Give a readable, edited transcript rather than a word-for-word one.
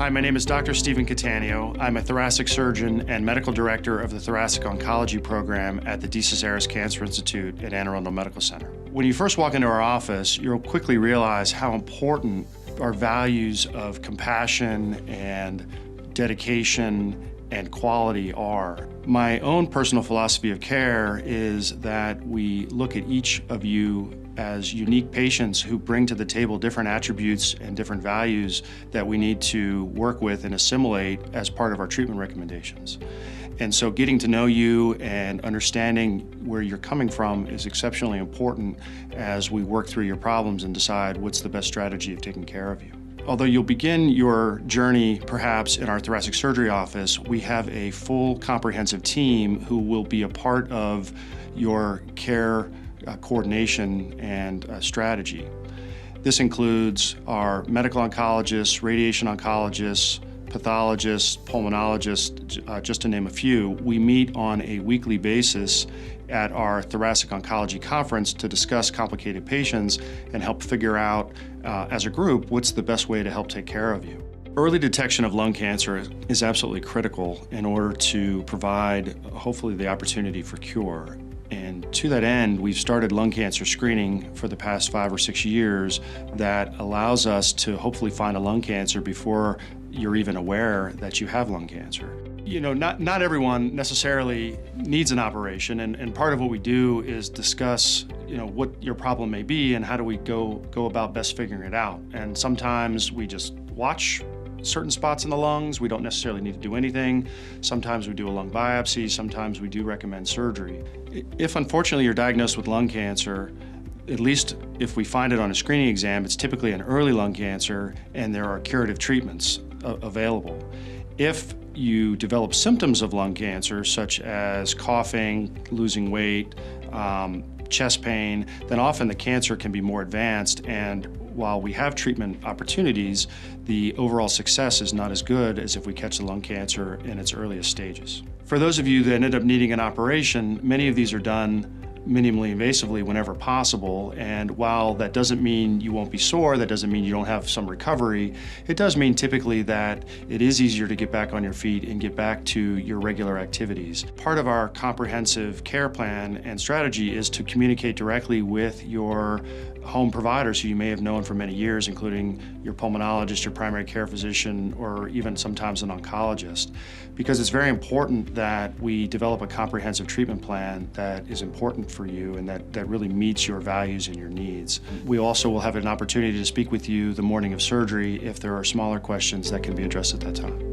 Hi, my name is Dr. Stephen Cattaneo. I'm a thoracic surgeon and medical director of the Thoracic Oncology program at the DeCesaris Cancer Institute at Arundel Medical Center. When you first walk into our office, you'll quickly realize how important our values of compassion and dedication and quality are. My own personal philosophy of care is that we look at each of you as unique patients who bring to the table different attributes and different values that we need to work with and assimilate as part of our treatment recommendations. And so getting to know you and understanding where you're coming from is exceptionally important as we work through your problems and decide what's the best strategy of taking care of you. Although you'll begin your journey perhaps in our thoracic surgery office, we have a full comprehensive team who will be a part of your care coordination and strategy. This includes our medical oncologists, radiation oncologists, pathologists, pulmonologists, just to name a few. We meet on a weekly basis at our Thoracic Oncology Conference to discuss complicated patients and help figure out, as a group, what's the best way to help take care of you. Early detection of lung cancer is absolutely critical in order to provide, hopefully, the opportunity for cure. And to that end, we've started lung cancer screening for the past 5 or 6 years that allows us to hopefully find a lung cancer before you're even aware that you have lung cancer. You know, not everyone necessarily needs an operation, and part of what we do is discuss, you know, what your problem may be and how do we go about best figuring it out. And sometimes we just watch certain spots in the lungs. We don't necessarily need to do anything. Sometimes we do a lung biopsy. Sometimes we do recommend surgery. If unfortunately you're diagnosed with lung cancer, at least if we find it on a screening exam, it's typically an early lung cancer and there are curative treatments available. If you develop symptoms of lung cancer, such as coughing, losing weight, chest pain, then often the cancer can be more advanced, and while we have treatment opportunities, the overall success is not as good as if we catch the lung cancer in its earliest stages. For those of you that end up needing an operation, many of these are done minimally invasively whenever possible, and while that doesn't mean you won't be sore, that doesn't mean you don't have some recovery, it does mean typically that it is easier to get back on your feet and get back to your regular activities. Part of our comprehensive care plan and strategy is to communicate directly with your home providers who you may have known for many years, including your pulmonologist, your primary care physician, or even sometimes an oncologist, because it's very important that we develop a comprehensive treatment plan that is important for you and that really meets your values and your needs. We also will have an opportunity to speak with you the morning of surgery if there are smaller questions that can be addressed at that time.